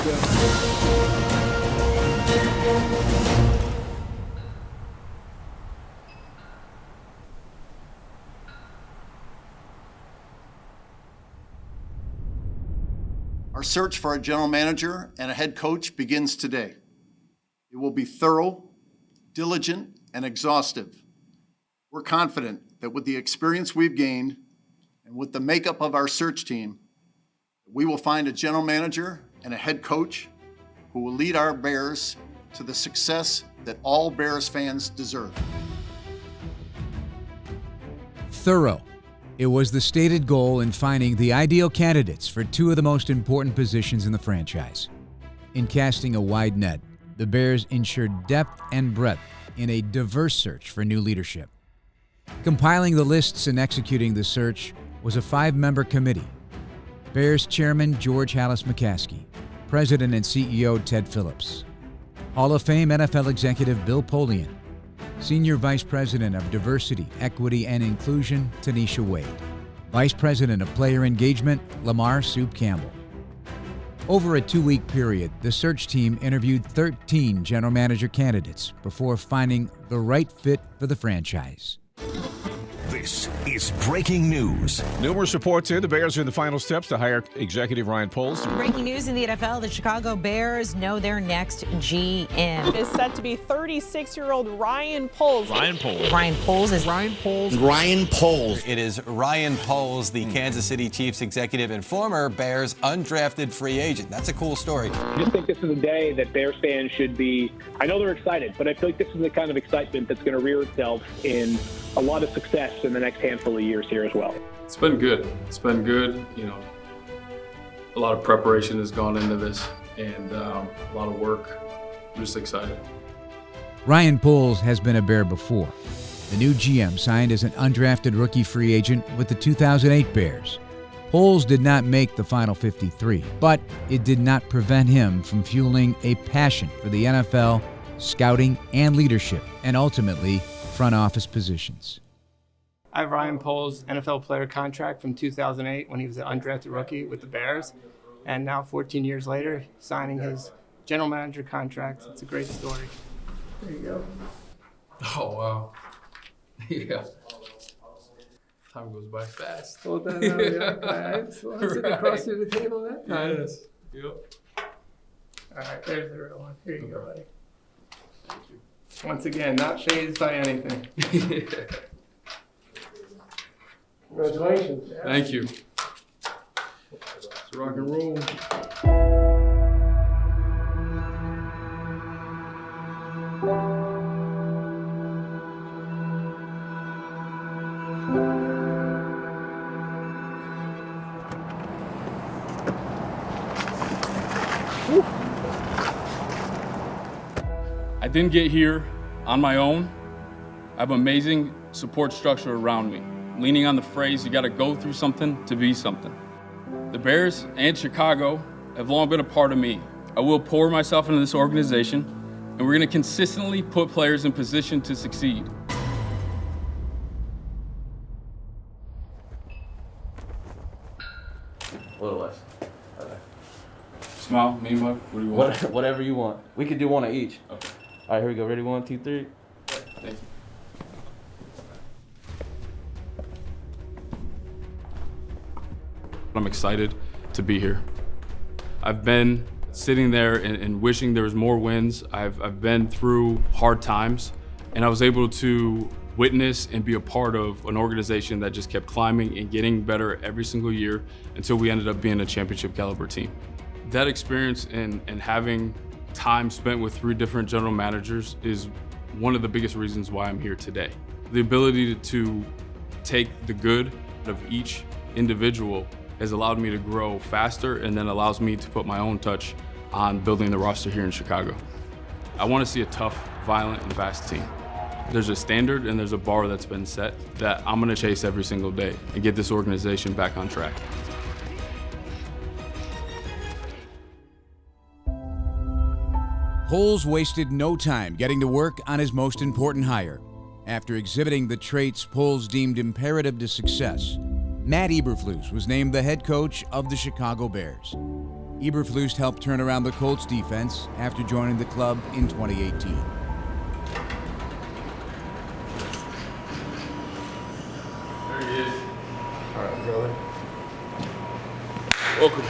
Our search for a general manager and a head coach begins today. It will be thorough, diligent, and exhaustive. We're confident that with the experience we've gained and with the makeup of our search team, we will find a general manager and a head coach who will lead our Bears to the success that all Bears fans deserve. Thorough. It was the stated goal in finding the ideal candidates for two of the most important positions in the franchise. In casting a wide net, the Bears ensured depth and breadth in a diverse search for new leadership. Compiling the lists and executing the search was a 5-member committee. Bears Chairman George Halas McCaskey, President and CEO Ted Phillips, Hall of Fame NFL Executive Bill Polian, Senior Vice President of Diversity, Equity, and Inclusion Tanisha Wade, Vice President of Player Engagement Lamar Soup Campbell. Over a 2-week period, the search team interviewed 13 general manager candidates before finding the right fit for the franchise. This is breaking news. Numerous reports in the Bears are in the final steps to hire executive Ryan Poles. Breaking news in the NFL, the Chicago Bears know their next GM. It is set to be 36-year-old Ryan Poles. Ryan Poles. It is Ryan Poles, the Kansas City Chiefs executive and former Bears undrafted free agent. That's a cool story. I just think this is a day that Bears fans should be, I know they're excited, but I feel like this is the kind of excitement that's going to rear itself in a lot of success in the next handful of years here as well. It's been good. You know, a lot of preparation has gone into this and a lot of work. I'm just excited. Ryan Poles has been a Bear before. The new GM signed as an undrafted rookie free agent with the 2008 Bears. Poles did not make the final 53, but it did not prevent him from fueling a passion for the NFL, scouting, and leadership, and ultimately front office positions. I have Ryan Poles' NFL player contract from 2008 when he was an undrafted rookie with the Bears. And now 14 years later, signing his general manager contract. It's a great story. There you go. Oh, wow. Yeah. Time goes by fast. Hold that out, yeah. So I'm sitting across the table that time. Yes. Yep. All right, there's the real one. Here you go, buddy. Thank you. Once again, not fazed by anything. Congratulations. Yeah. Thank you. It's rock and roll. I didn't get here on my own. I have amazing support structure around me. Leaning on the phrase, you gotta go through something to be something. The Bears and Chicago have long been a part of me. I will pour myself into this organization, and we're gonna consistently put players in position to succeed. A little less. Smile, me, Mug, what do you want? Whatever you want. We could do one of each. Okay. All right, here we go. Ready? 1, 2, 3. Thank you. I'm excited to be here. I've been sitting there and wishing there was more wins. I've been through hard times, and I was able to witness and be a part of an organization that just kept climbing and getting better every single year until we ended up being a championship caliber team. That experience and having time spent with 3 different general managers is one of the biggest reasons why I'm here today. The ability to take the good of each individual has allowed me to grow faster and then allows me to put my own touch on building the roster here in Chicago. I want to see a tough, violent, and fast team. There's a standard and there's a bar that's been set that I'm going to chase every single day and get this organization back on track. Poles wasted no time getting to work on his most important hire. After exhibiting the traits Poles deemed imperative to success, Matt Eberflus was named the head coach of the Chicago Bears. Eberflus helped turn around the Colts defense after joining the club in 2018. There he is. All right, brother. Welcome.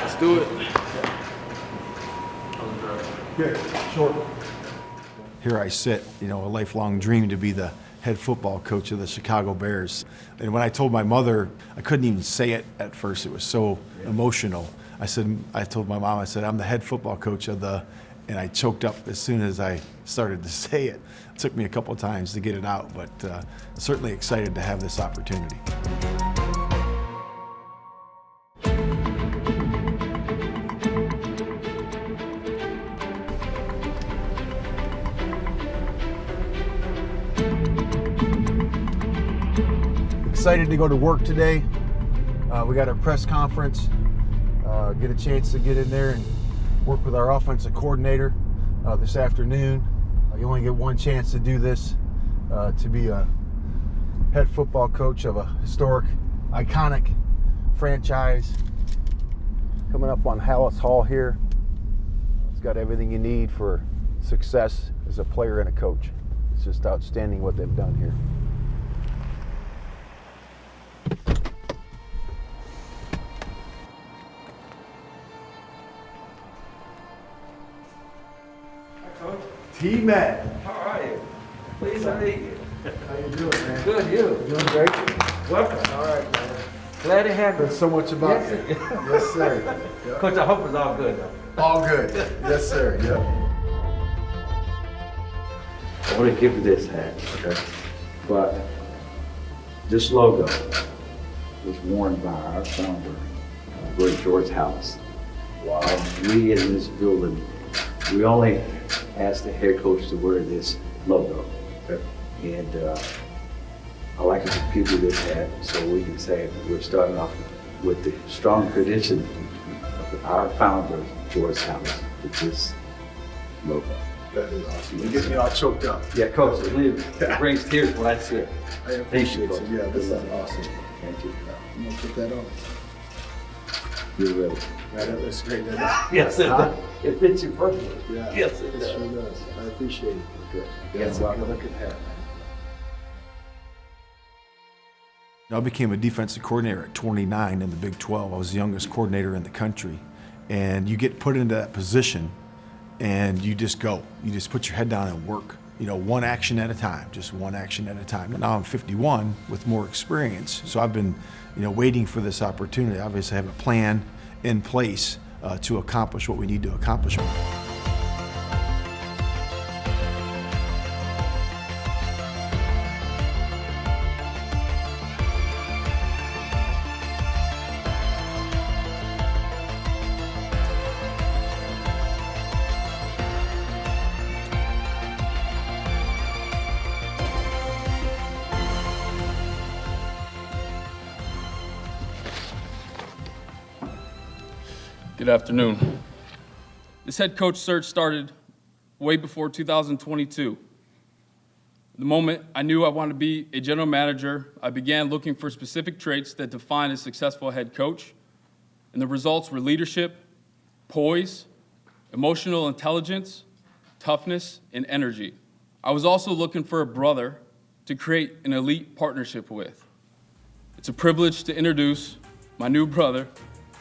Let's do it. Good, short. Here I sit, a lifelong dream to be the head football coach of the Chicago Bears. And when I told my mother, I couldn't even say it at first. It was so emotional. I told my mom, I'm the head football coach of the, and I choked up as soon as I started to say it. It took me a couple of times to get it out, but certainly excited to have this opportunity. Excited to go to work today. We got our press conference. Get a chance to get in there and work with our offensive coordinator this afternoon. You only get one chance to do this, to be a head football coach of a historic, iconic franchise. Coming up on Halas Hall here. It's got everything you need for success as a player and a coach. It's just outstanding what they've done here. T-Matt. How are you? Pleased to meet you. How you doing, man? Good, you? Doing great? Welcome. All right, man. Glad to have you. Heard so much about Yes, you. Yes, sir. Yep. Coach, I hope it's all good, though. All good. Yes, sir. Yep. I want to give you this hat, okay? But this logo was worn by our founder, great George Halas. Wow. We in this building, we only asked the head coach to wear this logo. Okay. And I like it to give you this hat so we can say we're starting off with the strong tradition of our founder, George Halas, with this logo. That is awesome. You get me all choked up. Yeah, Coach, it brings tears when I see it. I appreciate it. Yeah, this is awesome. Thank you. I'm going to put that on. You're ready. Yeah, that looks great, doesn't it? Yes, it does. It fits you perfectly. Yeah, yes, it does. sure does. I appreciate it. Good. Yeah, Yes, well, look at that. I became a defensive coordinator at 29 in the Big 12. I was the youngest coordinator in the country. And you get put into that position and you just go. You just put your head down and work. One action at a time, just one action at a time. And now I'm 51 with more experience. So I've been, waiting for this opportunity. Obviously I have a plan in place to accomplish what we need to accomplish. Good afternoon. This head coach search started way before 2022. The moment I knew I wanted to be a general manager, I began looking for specific traits that define a successful head coach, and the results were leadership, poise, emotional intelligence, toughness, and energy. I was also looking for a brother to create an elite partnership with. It's a privilege to introduce my new brother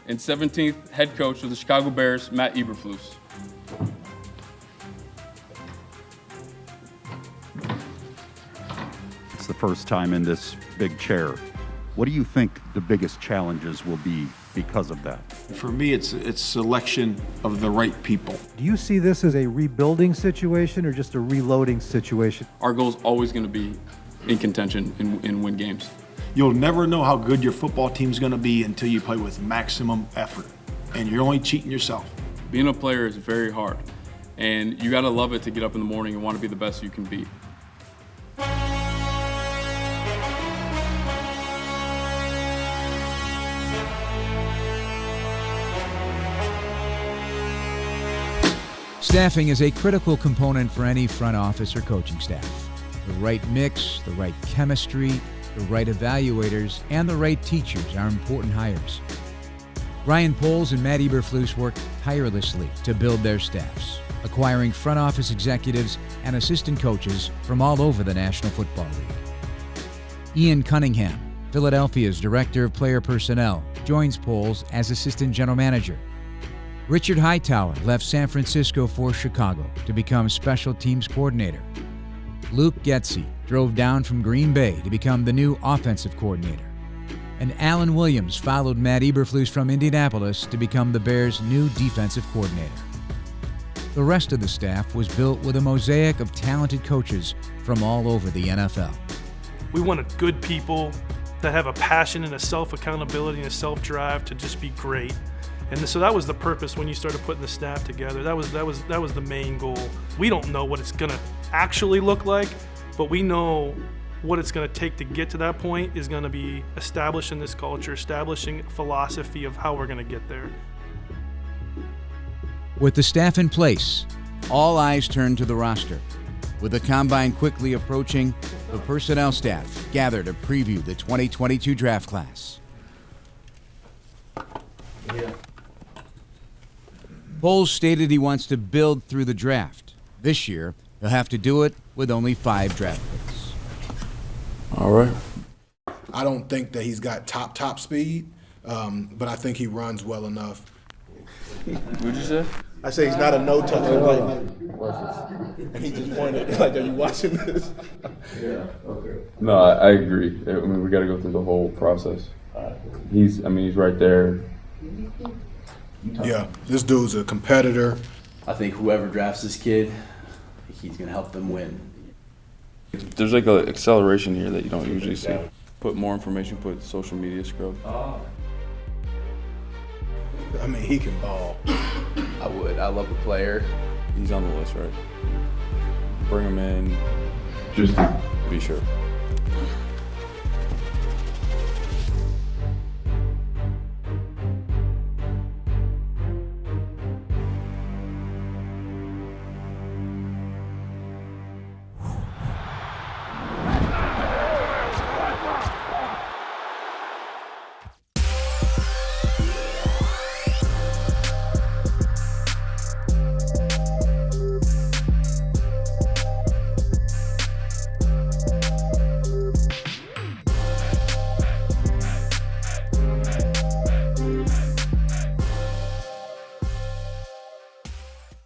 and 17th head coach of the Chicago Bears, Matt Eberflus. It's the first time in this big chair. What do you think the biggest challenges will be because of that? For me, it's selection of the right people. Do you see this as a rebuilding situation or just a reloading situation? Our goal is always going to be in contention and win games. You'll never know how good your football team's going to be until you play with maximum effort, and you're only cheating yourself. Being a player is very hard, and you got to love it to get up in the morning and want to be the best you can be. Staffing is a critical component for any front office or coaching staff. The right mix, the right chemistry, the right evaluators, and the right teachers are important hires. Ryan Poles and Matt Eberflus worked tirelessly to build their staffs, acquiring front office executives and assistant coaches from all over the National Football League. Ian Cunningham, Philadelphia's Director of Player Personnel, joins Poles as Assistant General Manager. Richard Hightower left San Francisco for Chicago to become Special Teams Coordinator. Luke Getsy drove down from Green Bay to become the new Offensive Coordinator. And Alan Williams followed Matt Eberflus from Indianapolis to become the Bears' new Defensive Coordinator. The rest of the staff was built with a mosaic of talented coaches from all over the NFL. We wanted good people that have a passion and a self-accountability and a self-drive to just be great. And so that was the purpose when you started putting the staff together. That was the main goal. We don't know what it's gonna actually look like, but we know what it's gonna take to get to that point is gonna be establishing this culture, establishing a philosophy of how we're gonna get there. With the staff in place, all eyes turned to the roster. With the combine quickly approaching, the personnel staff gathered to preview the 2022 draft class. Poles stated he wants to build through the draft. This year, he'll have to do it with only 5 draft picks. All right. I don't think that he's got top speed, but I think he runs well enough. What'd you say? I say he's not a no-touch. And he just pointed like, are you watching this? Yeah, okay. No, I agree. I mean, we got to go through the whole process. He's right there. Yeah, this dude's a competitor. I think whoever drafts this kid, he's going to help them win. There's like an acceleration here that you don't usually see. Put more information, put social media scrub. I mean, he can ball. I would. I love the player. He's on the list, right? Bring him in, just to be sure.